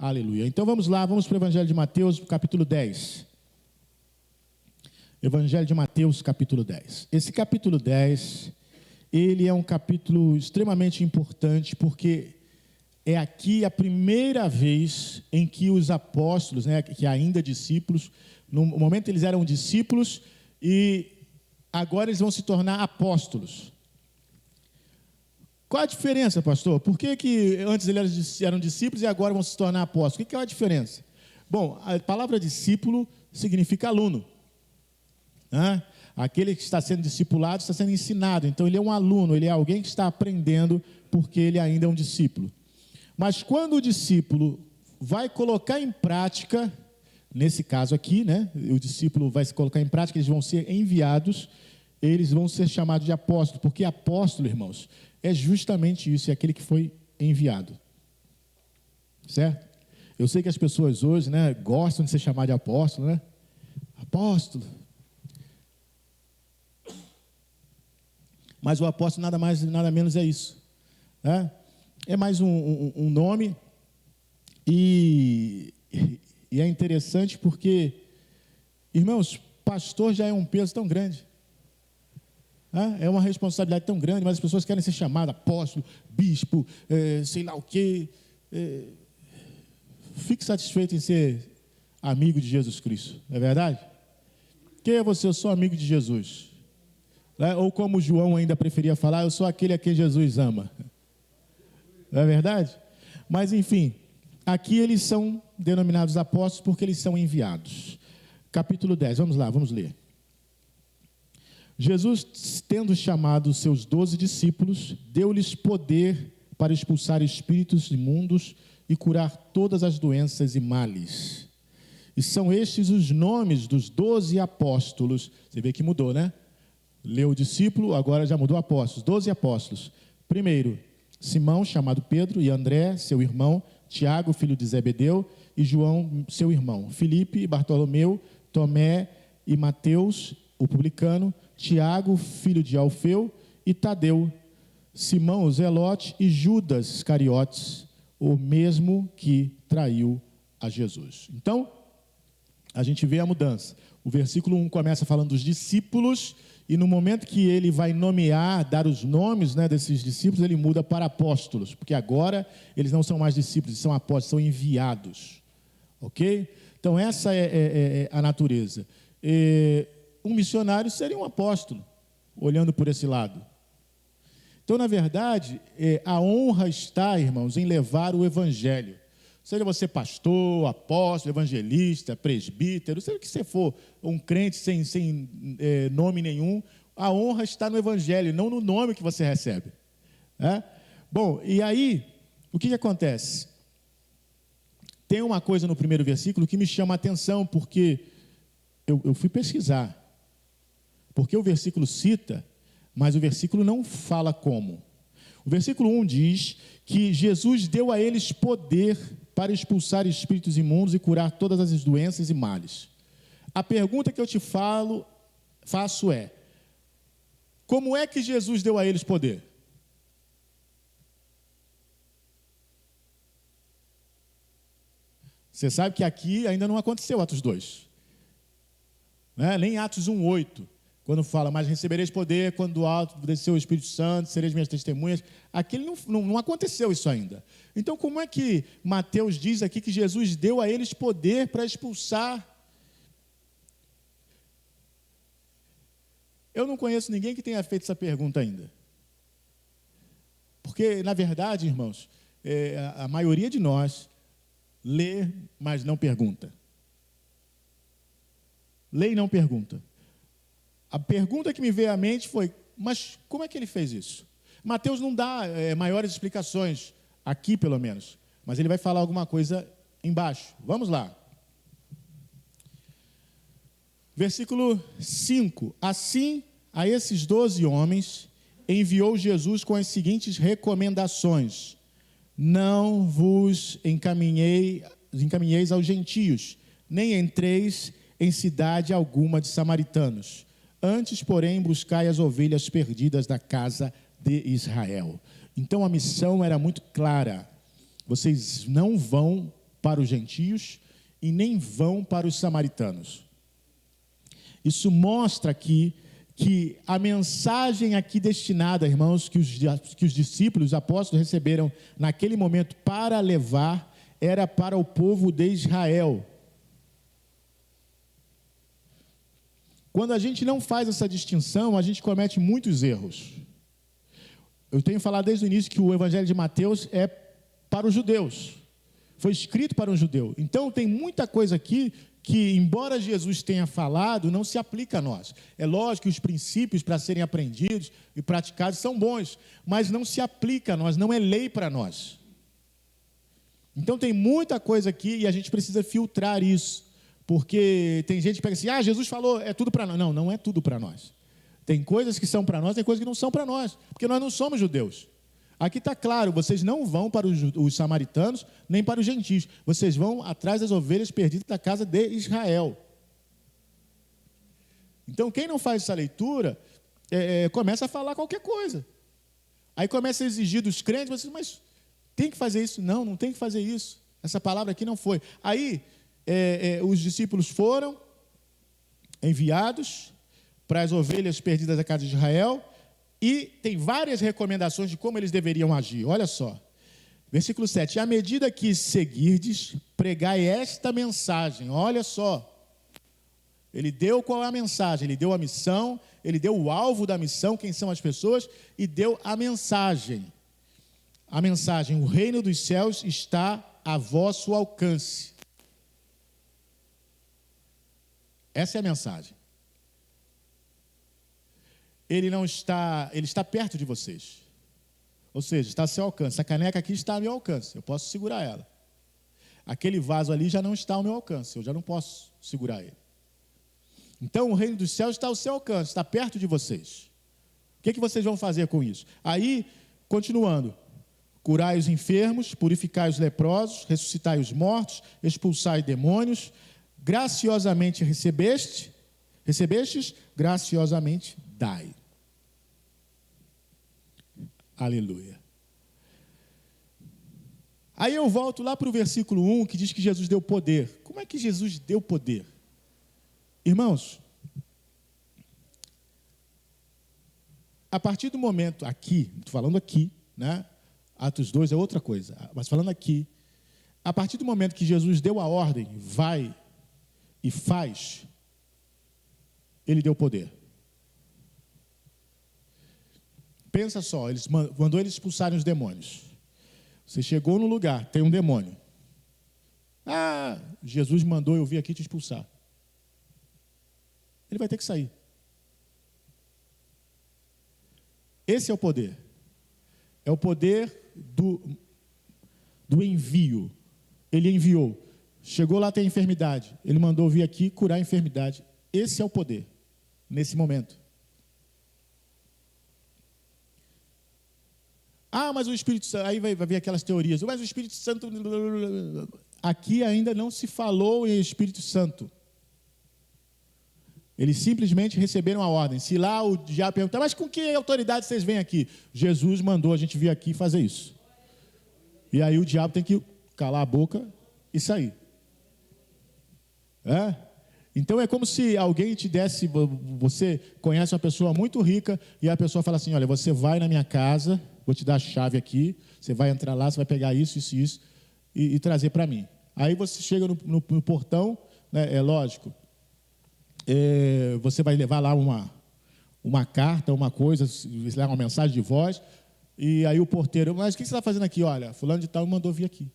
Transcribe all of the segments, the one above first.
Aleluia. Então vamos lá, vamos para o Evangelho de Mateus, capítulo 10. Evangelho de Mateus, capítulo 10. Esse capítulo 10, ele é um capítulo extremamente importante, porque é aqui a primeira vez em que os apóstolos, né, que ainda discípulos, no momento eles eram discípulos e agora eles vão se tornar apóstolos. Qual a diferença, pastor? Por que antes eles eram discípulos e agora vão se tornar apóstolos? O que é a diferença? Bom, a palavra discípulo significa aluno. Aquele que está sendo discipulado está sendo ensinado. Então ele é um aluno, ele é alguém que está aprendendo porque ele ainda é um discípulo. Mas quando o discípulo vai colocar em prática, nesse caso aqui, né, o discípulo vai se colocar em prática, eles vão ser enviados, eles vão ser chamados de apóstolo, porque apóstolo, irmãos, é justamente isso, é aquele que foi enviado. Certo? Eu sei que as pessoas hoje, né, gostam de ser chamadas de apóstolo, né? Apóstolo. Mas o apóstolo nada mais, nada menos é isso. Né? É mais um nome e é interessante porque, irmãos, pastor já é um peso tão grande. É uma responsabilidade tão grande, mas as pessoas querem ser chamadas apóstolo, bispo, sei lá o quê. Fique satisfeito em ser amigo de Jesus Cristo, não é verdade? Quem é você? Eu sou amigo de Jesus. Ou como João ainda preferia falar, eu sou aquele a quem Jesus ama. Não é verdade? Mas enfim, aqui eles são denominados apóstolos porque eles são enviados. Capítulo 10, vamos lá, vamos ler. Jesus, tendo chamado os seus 12 discípulos, deu-lhes poder para expulsar espíritos imundos e curar todas as doenças e males. E são estes os nomes dos 12 apóstolos. Você vê que mudou, né? Leu o discípulo, agora já mudou apóstolos. 12 apóstolos. Primeiro, Simão, chamado Pedro, e André, seu irmão, Tiago, filho de Zebedeu, e João, seu irmão, Filipe, Bartolomeu, Tomé e Mateus, o publicano, Tiago, filho de Alfeu, e Tadeu, Simão, o Zelote, e Judas Iscariotes, o mesmo que traiu a Jesus. Então, a gente vê a mudança. O versículo 1 começa falando dos discípulos, e no momento que ele vai nomear, dar os nomes, né, desses discípulos, ele muda para apóstolos, porque agora eles não são mais discípulos, são apóstolos, são enviados. Ok? Então essa é a natureza. Um missionário seria um apóstolo, olhando por esse lado. Então, na verdade, a honra está, irmãos, em levar o evangelho. Seja você pastor, apóstolo, evangelista, presbítero, seja o que você for, um crente sem nome nenhum, a honra está no evangelho, não no nome que você recebe. Bom, e aí, o que acontece? Tem uma coisa no primeiro versículo que me chama a atenção, porque eu fui pesquisar. Porque o versículo cita, mas o versículo não fala como. O versículo 1 diz que Jesus deu a eles poder para expulsar espíritos imundos e curar todas as doenças e males. A pergunta que eu te faço é: como é que Jesus deu a eles poder? Você sabe que aqui ainda não aconteceu Atos 2. Né? Nem Atos 1:8. Quando fala, mas recebereis poder quando do alto desceu o Espírito Santo, sereis minhas testemunhas. Aqui não aconteceu isso ainda. Então, como é que Mateus diz aqui que Jesus deu a eles poder para expulsar? Eu não conheço ninguém que tenha feito essa pergunta ainda. Porque, na verdade, irmãos, a maioria de nós lê, mas não pergunta. Lê e não pergunta. A pergunta que me veio à mente foi, mas como é que ele fez isso? Mateus não dá maiores explicações, aqui pelo menos, mas ele vai falar alguma coisa embaixo. Vamos lá. Versículo 5. Assim, a esses 12 homens, enviou Jesus com as seguintes recomendações: não vos encaminheis aos gentios, nem entreis em cidade alguma de samaritanos. Antes, porém, buscai as ovelhas perdidas da casa de Israel. Então a missão era muito clara: vocês não vão para os gentios e nem vão para os samaritanos. Isso mostra aqui que a mensagem aqui destinada, irmãos, que os discípulos, os apóstolos receberam naquele momento para levar, era para o povo de Israel. Quando a gente não faz essa distinção, a gente comete muitos erros. Eu tenho falado desde o início que o Evangelho de Mateus é para os judeus. Foi escrito para um judeu. Então, tem muita coisa aqui que, embora Jesus tenha falado, não se aplica a nós. É lógico que os princípios para serem aprendidos e praticados são bons, mas não se aplica a nós, não é lei para nós. Então, tem muita coisa aqui e a gente precisa filtrar isso, porque tem gente que pega assim, Jesus falou, é tudo para nós. Não, não é tudo para nós. Tem coisas que são para nós, tem coisas que não são para nós, porque nós não somos judeus. Aqui está claro, vocês não vão para os samaritanos, nem para os gentios. Vocês vão atrás das ovelhas perdidas da casa de Israel. Então, quem não faz essa leitura, começa a falar qualquer coisa. Aí começa a exigir dos crentes, mas tem que fazer isso? Não, não tem que fazer isso. Essa palavra aqui não foi. Aí, os discípulos foram enviados para as ovelhas perdidas da casa de Israel, e tem várias recomendações de como eles deveriam agir. Olha só, versículo 7. À medida que seguirdes, pregai esta mensagem. Olha só, ele deu qual é a mensagem, ele deu a missão, ele deu o alvo da missão, quem são as pessoas, e deu a mensagem. A mensagem, o reino dos céus está a vosso alcance. Essa é a mensagem. Ele está perto de vocês. Ou seja, está a seu alcance. A caneca aqui está ao meu alcance, eu posso segurar ela. Aquele vaso ali já não está ao meu alcance, eu já não posso segurar ele. Então, o reino dos céus está ao seu alcance, está perto de vocês. O que vocês vão fazer com isso? Aí, continuando. Curai os enfermos, purificai os leprosos, ressuscitai os mortos, expulsai demônios. Graciosamente recebestes, graciosamente dai. Aleluia. Aí eu volto lá para o versículo 1, que diz que Jesus deu poder. Como é que Jesus deu poder? Irmãos, a partir do momento aqui, estou falando aqui, né? Atos 2 é outra coisa, mas falando aqui, a partir do momento que Jesus deu a ordem, vai e faz, ele deu poder. Pensa só, ele mandou eles expulsarem os demônios. Você chegou no lugar, tem um demônio. Jesus mandou eu vir aqui te expulsar. Ele vai ter que sair. Esse é o poder. É o poder do envio. Ele enviou. Chegou lá, tem enfermidade. Ele mandou vir aqui curar a enfermidade. Esse é o poder, nesse momento. Mas o Espírito Santo, aí vai vir aquelas teorias, mas o Espírito Santo, aqui ainda não se falou em Espírito Santo. Eles simplesmente receberam a ordem. Se lá o diabo perguntar, mas com que autoridade vocês vêm aqui? Jesus mandou a gente vir aqui fazer isso. E aí o diabo tem que calar a boca e sair. Então é como se alguém te desse, você conhece uma pessoa muito rica e a pessoa fala assim, olha, você vai na minha casa, vou te dar a chave aqui, você vai entrar lá, você vai pegar isso e trazer para mim. Aí você chega no portão, né, é lógico, você vai levar lá uma carta, uma coisa, uma mensagem de voz, e aí o porteiro, mas o que você está fazendo aqui? Olha, fulano de tal me mandou vir aqui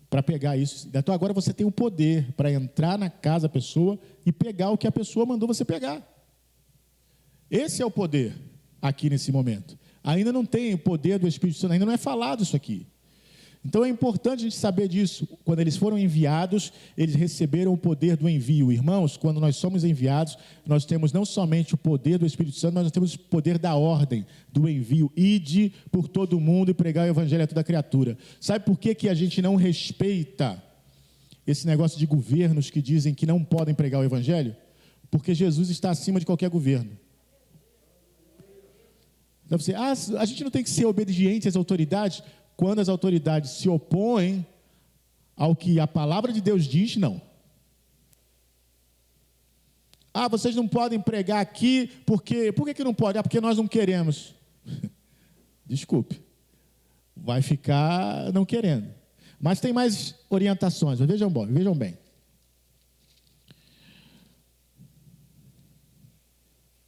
para pegar isso. Então agora você tem o poder para entrar na casa da pessoa e pegar o que a pessoa mandou você pegar. Esse é o poder aqui nesse momento. Ainda não tem o poder do Espírito Santo, ainda não é falado isso aqui. Então é importante a gente saber disso. Quando eles foram enviados, eles receberam o poder do envio. Irmãos, quando nós somos enviados, nós temos não somente o poder do Espírito Santo, mas nós temos o poder da ordem, do envio. Ide por todo mundo e pregar o evangelho a toda criatura. Sabe por que a gente não respeita esse negócio de governos que dizem que não podem pregar o evangelho? Porque Jesus está acima de qualquer governo. Então você, a gente não tem que ser obediente às autoridades. Quando as autoridades se opõem ao que a palavra de Deus diz, não. Ah, vocês não podem pregar aqui, porque... Por que não pode? Ah, porque nós não queremos. Desculpe. Vai ficar não querendo. Mas tem mais orientações, vejam bem.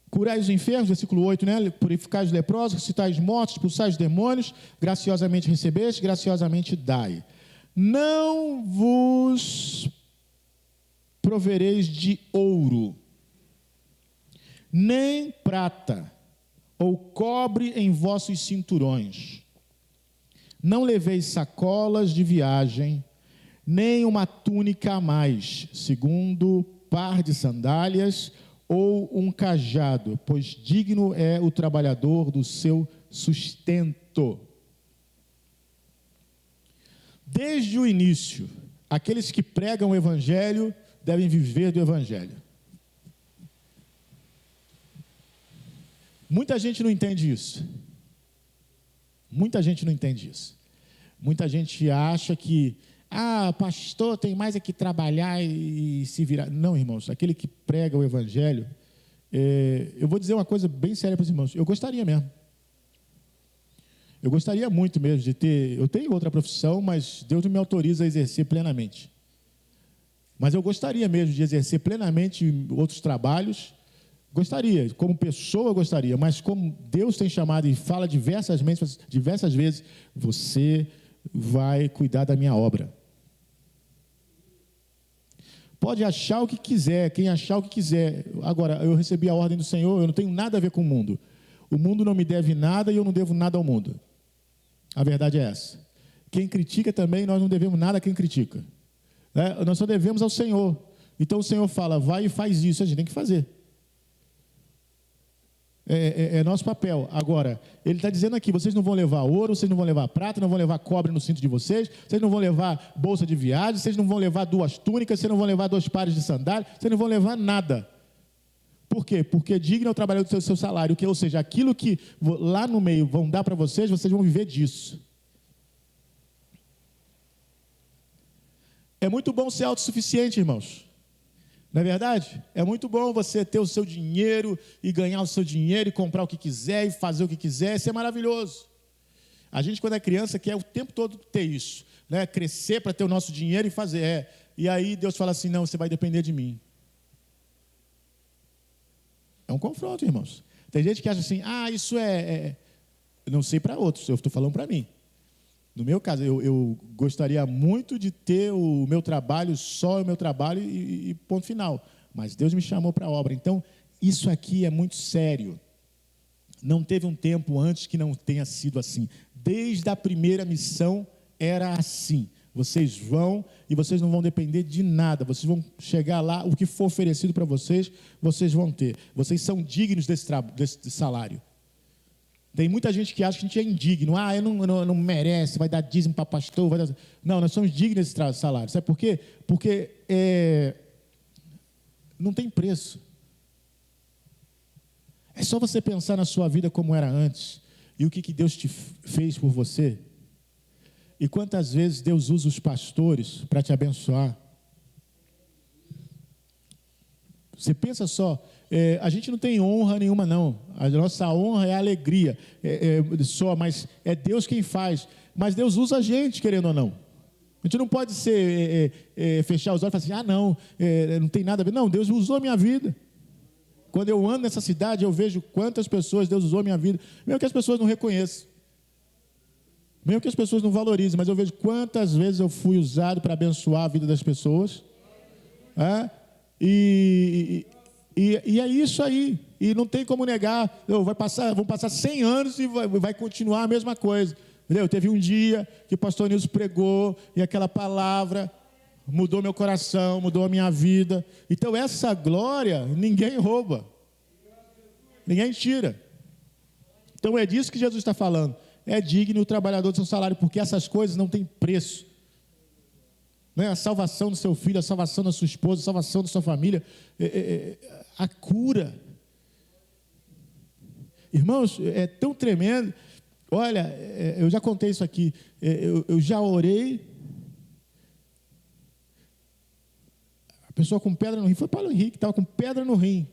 Curai os enfermos, versículo 8, né? Purificai os leprosos, ressuscitai os mortos, expulsai os demônios, graciosamente recebeste, graciosamente dai. Não vos provereis de ouro, nem prata, ou cobre em vossos cinturões. Não leveis sacolas de viagem, nem uma túnica a mais, segundo par de sandálias, ou um cajado, pois digno é o trabalhador do seu sustento. Desde o início, aqueles que pregam o Evangelho devem viver do Evangelho. Muita gente não entende isso. Muita gente não entende isso. Muita gente acha que, pastor, tem mais é que trabalhar e se virar. Não, irmãos, aquele que prega o Evangelho, eu vou dizer uma coisa bem séria para os irmãos, eu gostaria mesmo. Eu gostaria muito mesmo de ter, eu tenho outra profissão, mas Deus não me autoriza a exercer plenamente. Mas eu gostaria mesmo de exercer plenamente outros trabalhos, gostaria, como pessoa eu gostaria, mas como Deus tem chamado e fala diversas vezes, você vai cuidar da minha obra. Pode achar o que quiser, quem achar o que quiser. Agora, eu recebi a ordem do Senhor, eu não tenho nada a ver com o mundo. O mundo não me deve nada e eu não devo nada ao mundo. A verdade é essa. Quem critica também, nós não devemos nada a quem critica. Nós só devemos ao Senhor. Então o Senhor fala, vai e faz isso, a gente tem que fazer. É nosso papel. Agora, ele está dizendo aqui, vocês não vão levar ouro, vocês não vão levar prata, não vão levar cobre no cinto de vocês não vão levar bolsa de viagem, vocês não vão levar 2 túnicas, vocês não vão levar 2 pares de sandália, vocês não vão levar nada. Por quê? Porque digno é o trabalho do seu salário, ou seja, aquilo que lá no meio vão dar para vocês vão viver disso. É muito bom ser autossuficiente, irmãos. Não é verdade? É muito bom você ter o seu dinheiro e ganhar o seu dinheiro e comprar o que quiser e fazer o que quiser, isso é maravilhoso. A gente, quando é criança, quer o tempo todo ter isso, né? Crescer para ter o nosso dinheiro e fazer. E aí Deus fala assim, não, você vai depender de mim. É um confronto, irmãos. Tem gente que acha assim, isso não sei para outros, eu estou falando para mim. No meu caso, eu gostaria muito de ter o meu trabalho, só o meu trabalho e ponto final. Mas Deus me chamou para a obra. Então, isso aqui é muito sério. Não teve um tempo antes que não tenha sido assim. Desde a primeira missão era assim. Vocês vão e vocês não vão depender de nada. Vocês vão chegar lá, o que for oferecido para vocês, vocês vão ter. Vocês são dignos desse salário. Tem muita gente que acha que a gente é indigno. Não merece, vai dar dízimo para pastor. Não, nós somos dignos desse salário. Sabe por quê? Porque não tem preço. É só você pensar na sua vida como era antes. E o que Deus te fez por você. E quantas vezes Deus usa os pastores para te abençoar. Você pensa só, a gente não tem honra nenhuma não, a nossa honra é a alegria, mas é Deus quem faz, mas Deus usa a gente, querendo ou não. A gente não pode fechar os olhos e falar assim, não tem nada a ver. Não, Deus usou a minha vida. Quando eu ando nessa cidade, eu vejo quantas pessoas Deus usou a minha vida, mesmo que as pessoas não reconheçam, mesmo que as pessoas não valorizem, mas eu vejo quantas vezes eu fui usado para abençoar a vida das pessoas. E é isso aí, e não tem como negar. Vão passar 100 anos e vai continuar a mesma coisa, entendeu? Teve um dia que o pastor Nilson pregou e aquela palavra mudou meu coração, mudou a minha vida. Então essa glória ninguém rouba, ninguém tira. Então é disso que Jesus está falando. É digno o trabalhador do seu salário, porque essas coisas não têm preço. A salvação do seu filho, a salvação da sua esposa, a salvação da sua família, a cura. Irmãos, é tão tremendo. Olha, eu já contei isso aqui. Eu já orei pessoa com pedra no rim, foi Paulo Henrique, estava com pedra no rim,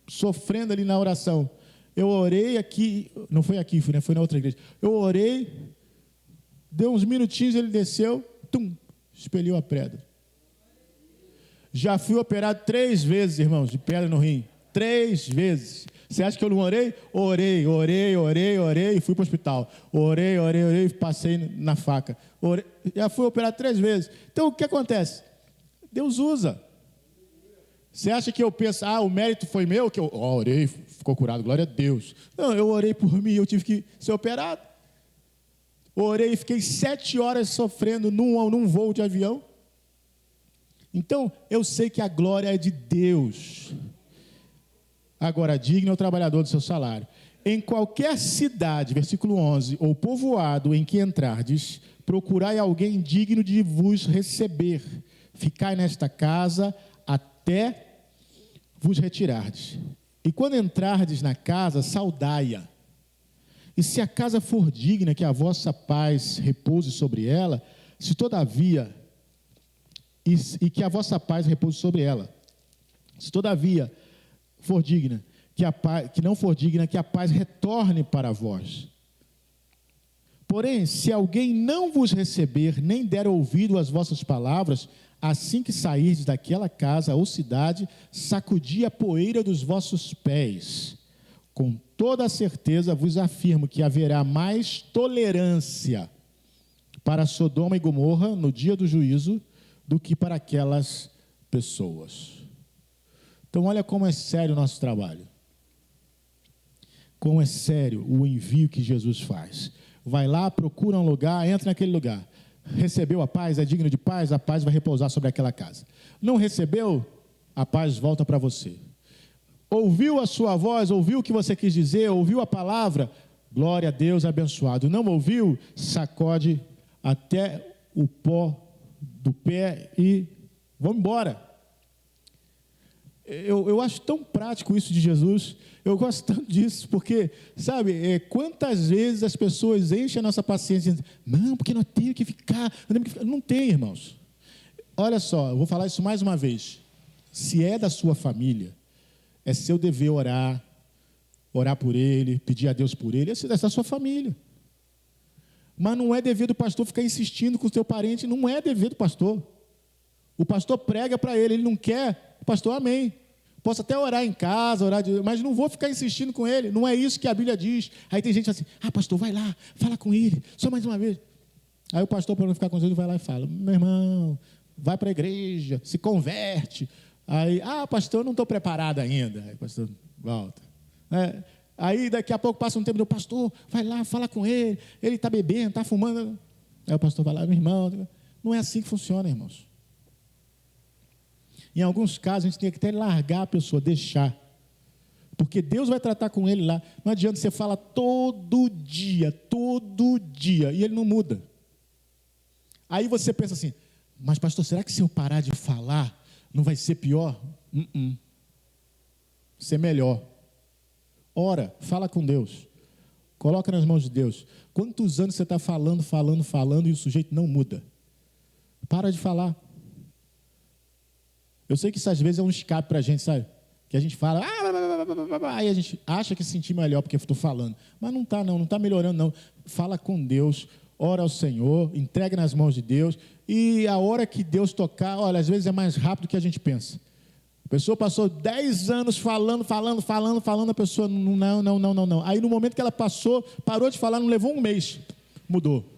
sofrendo ali na oração. Eu orei aqui, não foi aqui, foi na outra igreja. Eu orei, deu uns minutinhos, ele desceu, expeliu a pedra. Já fui operado 3 vezes, irmãos, de pedra no rim. 3 vezes. Você acha que eu não orei? Orei e fui para o hospital. Orei, passei na faca. Já fui operado 3 vezes. Então, o que acontece? Deus usa. Você acha que eu penso, o mérito foi meu, que eu orei, ficou curado, glória a Deus. Não, eu orei por mim, eu tive que ser operado. Orei e fiquei 7 horas sofrendo num voo de avião. Então, eu sei que a glória é de Deus. Agora, digno é o trabalhador do seu salário. Em qualquer cidade, versículo 11, ou povoado em que entrardes, procurai alguém digno de vos receber. Ficai nesta casa até vos retirardes. E quando entrardes na casa, saudai-a. E se a casa for digna, que a vossa paz repouse sobre ela, se todavia, e que a vossa paz repouse sobre ela. Se todavia for digna, que não for digna, que a paz retorne para vós. Porém, se alguém não vos receber, nem der ouvido às vossas palavras, assim que sairdes daquela casa ou cidade, sacudi a poeira dos vossos pés. Com toda a certeza vos afirmo que haverá mais tolerância para Sodoma e Gomorra no dia do juízo do que para aquelas pessoas. Então, olha como é sério o nosso trabalho. Como é sério o envio que Jesus faz. Vai lá, procura um lugar, entra naquele lugar. Recebeu a paz, é digno de paz, a paz vai repousar sobre aquela casa. Não recebeu, a paz volta para você. Ouviu a sua voz, ouviu o que você quis dizer, ouviu a palavra, glória a Deus, abençoado. Não ouviu, sacode até o pó do pé e vamos embora. Eu acho tão prático isso de Jesus, eu gosto tanto disso, porque, sabe, quantas vezes as pessoas enchem a nossa paciência, dizendo, não, porque nós temos que ficar, não tem, irmãos. Olha só, eu vou falar isso mais uma vez, se é da sua família, é seu dever orar por ele, pedir a Deus por ele, é da sua família. Mas não é dever do pastor ficar insistindo com o seu parente, não é dever do pastor. O pastor prega para ele não quer, o pastor, amém. Posso até orar em casa, mas não vou ficar insistindo com ele, não é isso que a Bíblia diz. Aí tem gente que fala assim, pastor, vai lá, fala com ele, só mais uma vez. Aí o pastor, para não ficar com ele, vai lá e fala, meu irmão, vai para a igreja, se converte. Aí, pastor, eu não estou preparado ainda. Aí o pastor volta. Aí daqui a pouco passa um tempo, pastor, vai lá, fala com ele está bebendo, está fumando. Aí o pastor vai lá, meu irmão, não é assim que funciona, irmãos. Em alguns casos, a gente tem que até largar a pessoa, deixar. Porque Deus vai tratar com ele lá. Não adianta você falar todo dia, e ele não muda. Aí você pensa assim, mas pastor, será que se eu parar de falar, não vai ser pior? Ser melhor. Ora, fala com Deus. Coloca nas mãos de Deus. Quantos anos você está falando e o sujeito não muda? Para de falar. Eu sei que isso às vezes é um escape para a gente, sabe? Que a gente fala, aí a gente acha que se sentir melhor porque eu estou falando. Mas não está melhorando não. Fala com Deus, ora ao Senhor, entrega nas mãos de Deus. E a hora que Deus tocar, olha, às vezes é mais rápido do que a gente pensa. A pessoa passou 10 anos falando, a pessoa, não. Aí no momento que ela parou de falar, não levou um mês, mudou.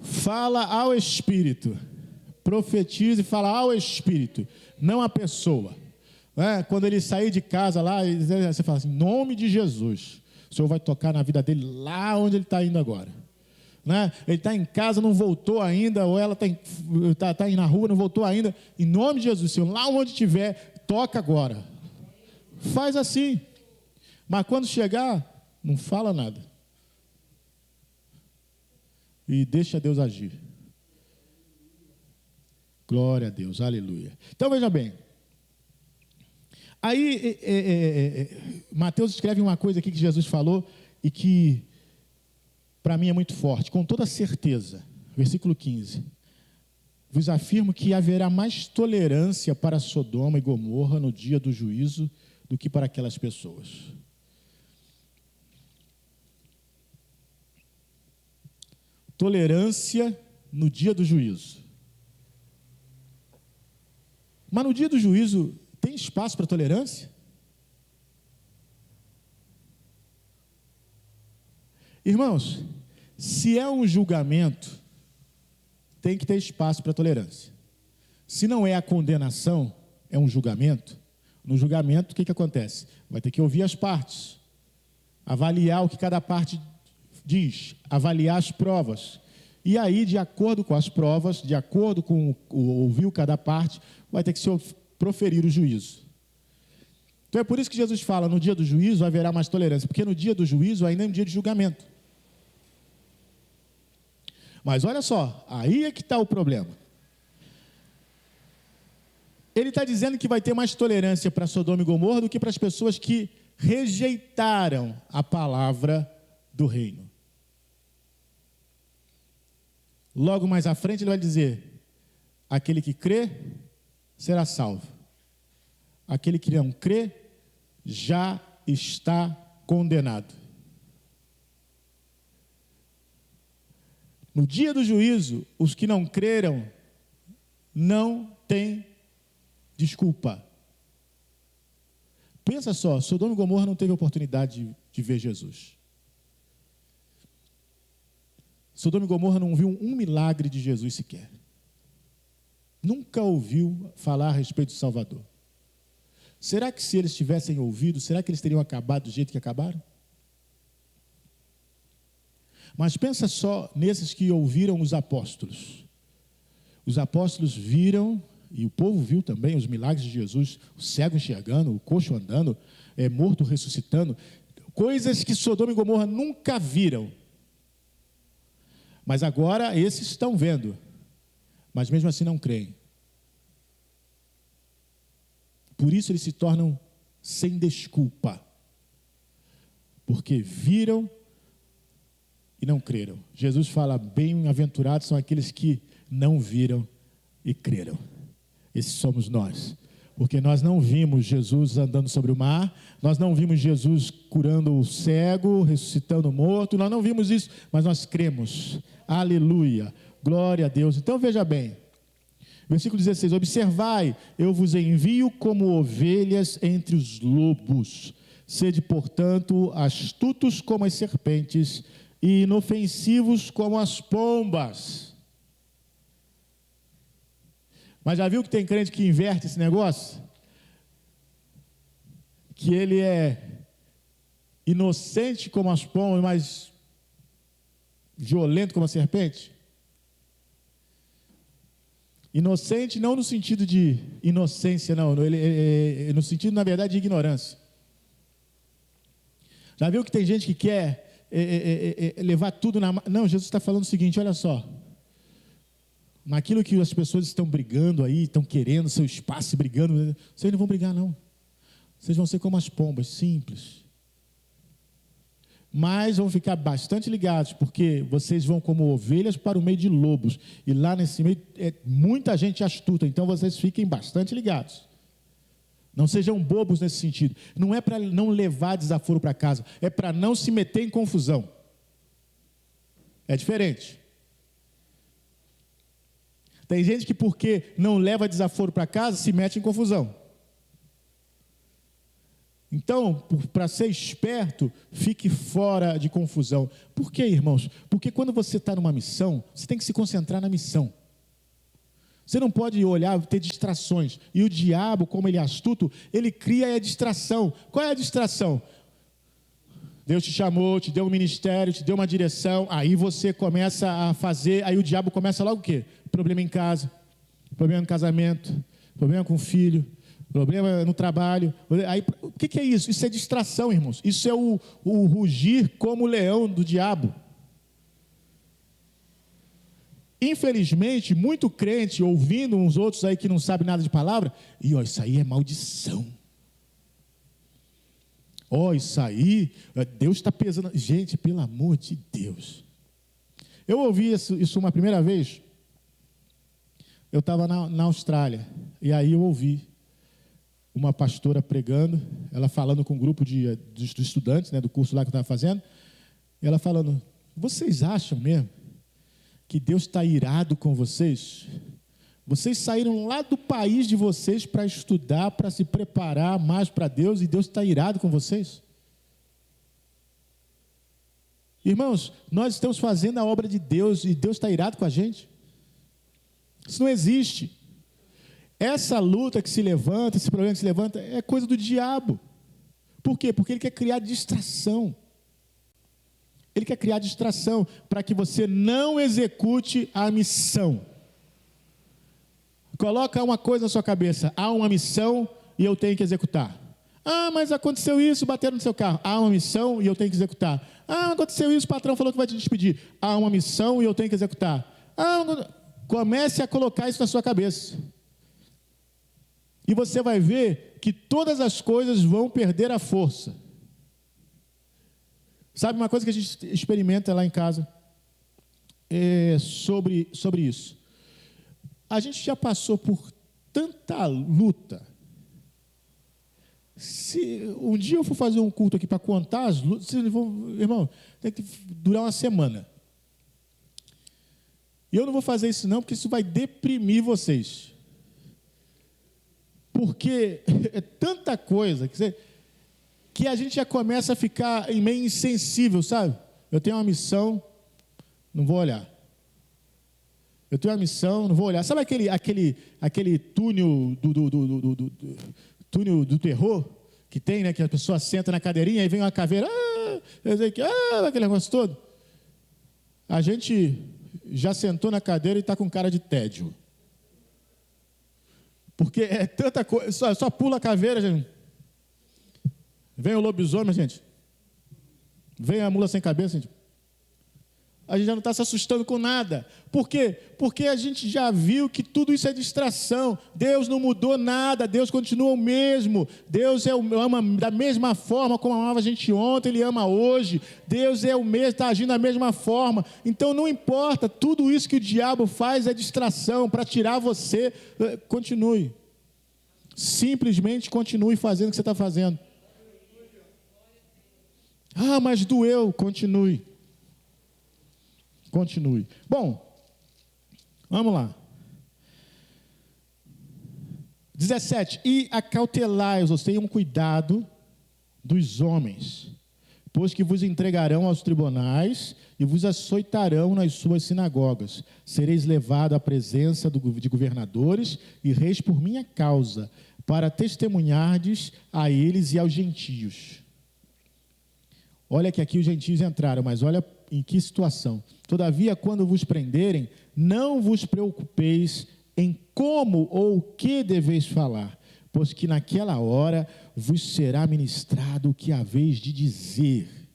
Fala ao Espírito. Profetiza e fala ao Espírito, não à pessoa. Quando ele sair de casa lá, você fala assim, em nome de Jesus, o Senhor vai tocar na vida dele lá onde ele está indo agora. Ele está em casa, não voltou ainda, ou ela está na rua, não voltou ainda. Em nome de Jesus, Senhor, lá onde estiver, toca agora. Faz assim. Mas quando chegar, não fala nada. E deixa Deus agir. Glória a Deus, aleluia. Então veja bem. Aí Mateus escreve uma coisa aqui que Jesus falou e que para mim é muito forte. Com toda certeza Versículo 15. Vos afirmo que haverá mais tolerância para Sodoma e Gomorra no dia do juízo do que para aquelas pessoas. Tolerância no dia do juízo. Mas no dia do juízo tem espaço para tolerância? Irmãos, se é um julgamento, tem que ter espaço para tolerância. Se não é a condenação, é um julgamento. No julgamento, o que acontece? Vai ter que ouvir as partes, avaliar o que cada parte diz, avaliar as provas. E aí, de acordo com as provas, de acordo com ouviu cada parte, vai ter que se proferir o juízo. Então é por isso que Jesus fala, no dia do juízo haverá mais tolerância, porque no dia do juízo ainda é um dia de julgamento. Mas olha só, aí é que está o problema. Ele está dizendo que vai ter mais tolerância para Sodoma e Gomorra do que para as pessoas que rejeitaram a palavra do reino. Logo mais à frente ele vai dizer, aquele que crê será salvo. Aquele que não crê já está condenado. No dia do juízo, os que não creram não têm desculpa. Pensa só, Sodoma e Gomorra não teve oportunidade de ver Jesus. Sodoma e Gomorra não viu um milagre de Jesus sequer. Nunca ouviu falar a respeito do Salvador. Será que se eles tivessem ouvido, será que eles teriam acabado do jeito que acabaram? Mas pensa só nesses que ouviram os apóstolos. Os apóstolos viram, e o povo viu também os milagres de Jesus, o cego enxergando, o coxo andando, morto ressuscitando, coisas que Sodoma e Gomorra nunca viram. Mas agora esses estão vendo, mas mesmo assim não creem. Por isso eles se tornam sem desculpa, porque viram e não creram. Jesus fala, bem-aventurados são aqueles que não viram e creram. Esses somos nós. Porque nós não vimos Jesus andando sobre o mar, nós não vimos Jesus curando o cego, ressuscitando o morto, nós não vimos isso, mas nós cremos. Aleluia, glória a Deus. Então veja bem, versículo 16, observai, eu vos envio como ovelhas entre os lobos. Sede, portanto, astutos como as serpentes e inofensivos como as pombas. Mas já viu que tem crente que inverte esse negócio? Que ele é inocente como as pombas, mas violento como a serpente? Inocente não no sentido de inocência, não. Ele no sentido, na verdade, de ignorância. Já viu que tem gente que quer levar tudo na... Não, Jesus está falando o seguinte, olha só. Naquilo que as pessoas estão brigando aí, estão querendo seu espaço, brigando, vocês não vão brigar, não. Vocês vão ser como as pombas, simples. Mas vão ficar bastante ligados, porque vocês vão como ovelhas para o meio de lobos. E lá nesse meio é muita gente astuta, então vocês fiquem bastante ligados. Não sejam bobos nesse sentido. Não é para não levar desaforo para casa, é para não se meter em confusão. É diferente. Tem gente que porque não leva desaforo para casa, se mete em confusão. Então, para ser esperto, fique fora de confusão. Por quê, irmãos? Porque quando você está numa missão, você tem que se concentrar na missão. Você não pode olhar, ter distrações. E o diabo, como ele é astuto, ele cria a distração. Qual é a distração? Deus te chamou, te deu um ministério, te deu uma direção, aí você começa a fazer, aí o diabo começa logo o quê? Problema em casa, problema no casamento, problema com o filho, problema no trabalho. Aí, o que é isso? Isso é distração, irmãos. Isso é o rugir como o leão do diabo. Infelizmente, muito crente, ouvindo uns outros aí que não sabem nada de palavra, e ó, isso aí é maldição. Ó, isso aí, Deus está pesando. Gente, pelo amor de Deus. Eu ouvi isso uma primeira vez, eu estava na Austrália, e aí eu ouvi uma pastora pregando, ela falando com um grupo de estudantes, né, do curso lá que eu estava fazendo, e ela falando, vocês acham mesmo que Deus está irado com vocês? Vocês saíram lá do país de vocês para estudar, para se preparar mais para Deus, e Deus está irado com vocês? Irmãos, nós estamos fazendo a obra de Deus, e Deus está irado com a gente? Isso não existe. Essa luta que se levanta, esse problema que se levanta, é coisa do diabo. Por quê? Porque ele quer criar distração. Ele quer criar distração para que você não execute a missão. Coloca uma coisa na sua cabeça: há uma missão e eu tenho que executar. Ah, mas aconteceu isso, bateram no seu carro. Há uma missão e eu tenho que executar. Ah, aconteceu isso, o patrão falou que vai te despedir. Há uma missão e eu tenho que executar. Comece a colocar isso na sua cabeça. E você vai ver que todas as coisas vão perder a força. Sabe uma coisa que a gente experimenta lá em casa sobre isso? A gente já passou por tanta luta. Se um dia eu for fazer um culto aqui para contar as lutas, irmão, tem que durar uma semana. E eu não vou fazer isso não, porque isso vai deprimir vocês. Porque é tanta coisa que a gente já começa a ficar meio insensível, sabe? Eu tenho uma missão, não vou olhar. Eu tenho uma missão, não vou olhar. Sabe aquele túnel túnel do terror que tem, né? Que a pessoa senta na cadeirinha e vem uma caveira, aquele negócio todo. A gente já sentou na cadeira e está com cara de tédio. Porque é tanta coisa, só pula a caveira, gente. Vem o lobisomem, gente. Vem a mula sem cabeça, gente. A gente já não está se assustando com nada. Por quê? Porque a gente já viu que tudo isso é distração. Deus não mudou nada, Deus continua o mesmo. Deus ama da mesma forma como amava a gente ontem, Ele ama hoje. Deus é o mesmo, está agindo da mesma forma. Então não importa, tudo isso que o diabo faz é distração para tirar você. Continue. Simplesmente continue fazendo o que você está fazendo. Ah, mas doeu. Continue. Bom, vamos lá. 17. E acautelai-vos, tenham cuidado dos homens, pois que vos entregarão aos tribunais e vos açoitarão nas suas sinagogas. Sereis levado à presença de governadores e reis por minha causa, para testemunhardes a eles e aos gentios. Olha que aqui os gentios entraram, mas olha em que situação. Todavia, quando vos prenderem, não vos preocupeis em como ou o que deveis falar, pois que naquela hora vos será ministrado o que haveis de dizer.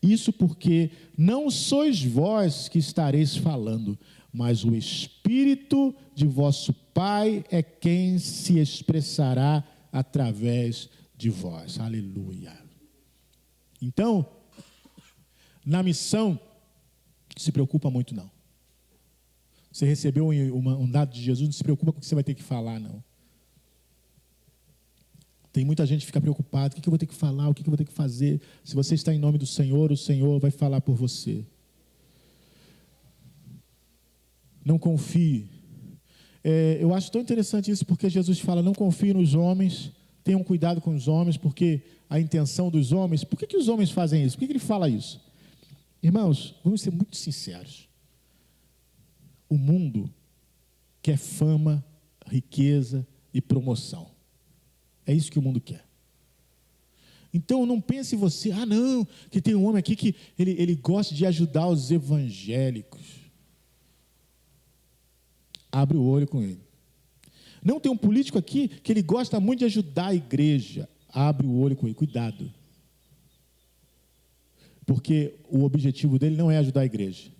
Isso porque não sois vós que estareis falando, mas o Espírito de vosso Pai é quem se expressará através de vós. Aleluia. Então, na missão, se preocupa muito não. Você recebeu um dado de Jesus, não se preocupa com o que você vai ter que falar, não. Tem muita gente que fica preocupada, o que eu vou ter que falar, o que eu vou ter que fazer. Se você está em nome do Senhor, o Senhor vai falar por você. Não confie. Eu acho tão interessante isso, porque Jesus fala, não confie nos homens, tenham cuidado com os homens, porque a intenção dos homens, por que os homens fazem isso? Por que ele fala isso? Irmãos, vamos ser muito sinceros. O mundo quer fama, riqueza e promoção. É isso que o mundo quer. Então não pense você, não, que tem um homem aqui que ele gosta de ajudar os evangélicos. Abre o olho com ele. Não, tem um político aqui que ele gosta muito de ajudar a igreja. Abre o olho com ele, cuidado. Porque o objetivo dele não é ajudar a igreja.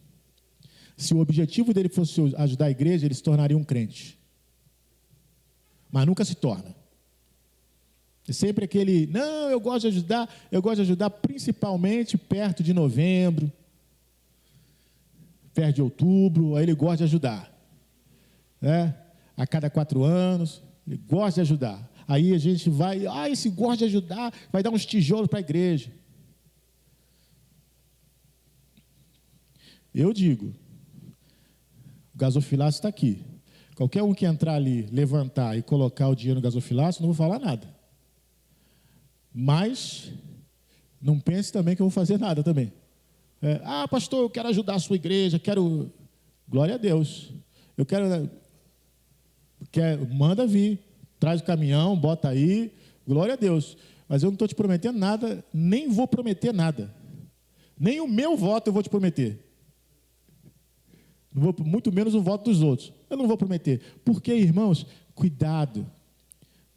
Se o objetivo dele fosse ajudar a igreja, ele se tornaria um crente. Mas nunca se torna. É sempre aquele, não, eu gosto de ajudar principalmente perto de novembro. perto de outubro, aí ele gosta de ajudar, né? A cada 4 anos, ele gosta de ajudar. Aí a gente vai, esse gosta de ajudar, vai dar uns tijolos para a igreja. Eu digo, o gasofilácio está aqui. Qualquer um que entrar ali, levantar e colocar o dinheiro no gasofilácio, não vou falar nada. Mas, não pense também que eu vou fazer nada também. Pastor, eu quero ajudar a sua igreja, quero... Glória a Deus. Eu quero... Manda vir, traz o caminhão, bota aí, glória a Deus. Mas eu não estou te prometendo nada, nem vou prometer nada. Nem o meu voto eu vou te prometer. Não vou, muito menos o voto dos outros. Eu não vou prometer. Porque, irmãos, cuidado.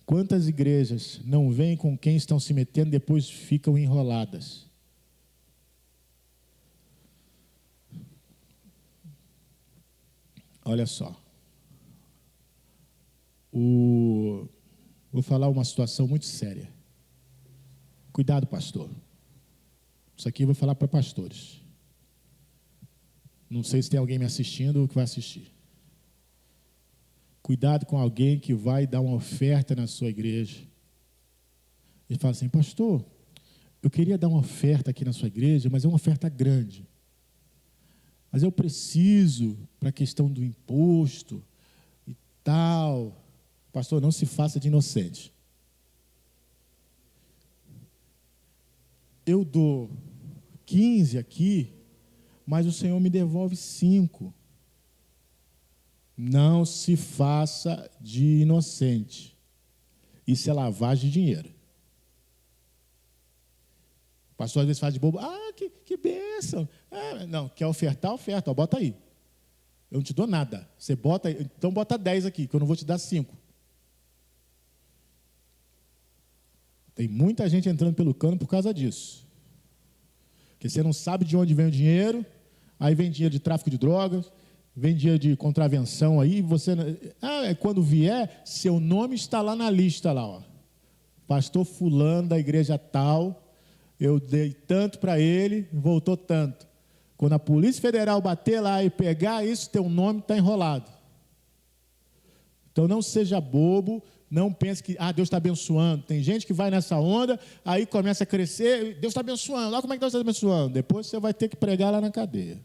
Quantas igrejas não vêm com quem estão se metendo e depois ficam enroladas? Olha só. Vou falar uma situação muito séria. Cuidado, pastor. Isso aqui eu vou falar para pastores. Não sei se tem alguém me assistindo ou que vai assistir. Cuidado com alguém que vai dar uma oferta na sua igreja. Ele fala assim, pastor, eu queria dar uma oferta aqui na sua igreja, mas é uma oferta grande. Mas eu preciso para a questão do imposto e tal. Pastor, não se faça de inocente. Eu dou 15 aqui, mas o Senhor me devolve 5. Não se faça de inocente. Isso é lavagem de dinheiro. O pastor às vezes faz de bobo. Que bênção. Não, quer ofertar, oferta. Bota aí. Eu não te dou nada. Você bota, então bota 10 aqui, que eu não vou te dar 5. Tem muita gente entrando pelo cano por causa disso. Porque você não sabe de onde vem o dinheiro, aí vem dinheiro de tráfico de drogas, vem dinheiro de contravenção aí, você... quando vier, seu nome está lá na lista, lá, ó. Pastor fulano da igreja tal, eu dei tanto para ele, voltou tanto. Quando a Polícia Federal bater lá e pegar isso, teu nome está enrolado. Então não seja bobo, não pense que Deus está abençoando. Tem gente que vai nessa onda, aí começa a crescer, Deus está abençoando, olha como é que Deus está abençoando. Depois você vai ter que pregar lá na cadeia.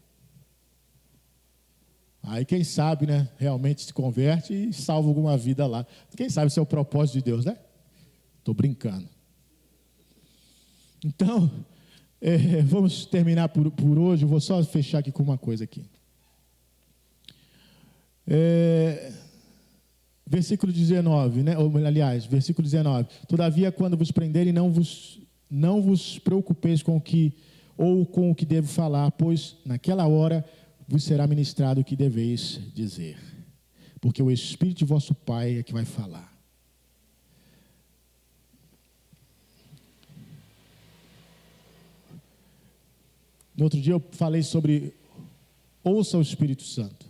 Aí quem sabe, né, realmente se converte e salva alguma vida lá. Quem sabe se é o propósito de Deus, né? Estou brincando. Então, vamos terminar por hoje. Eu vou só fechar aqui com uma coisa aqui. Versículo 19, né? Aliás, versículo 19. Todavia, quando vos prenderem, não vos preocupeis com o que devo falar, pois naquela hora vos será ministrado o que deveis dizer. Porque o Espírito de vosso Pai é que vai falar. No outro dia eu falei sobre ouça o Espírito Santo.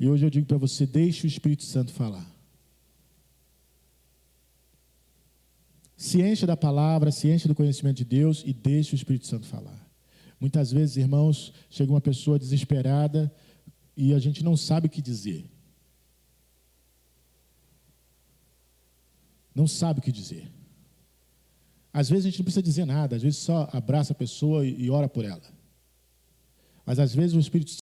E hoje eu digo para você, deixe o Espírito Santo falar. Se encha da palavra, se encha do conhecimento de Deus e deixe o Espírito Santo falar. Muitas vezes, irmãos, chega uma pessoa desesperada e a gente não sabe o que dizer. Não sabe o que dizer. Às vezes a gente não precisa dizer nada, às vezes só abraça a pessoa e ora por ela. Mas às vezes o Espírito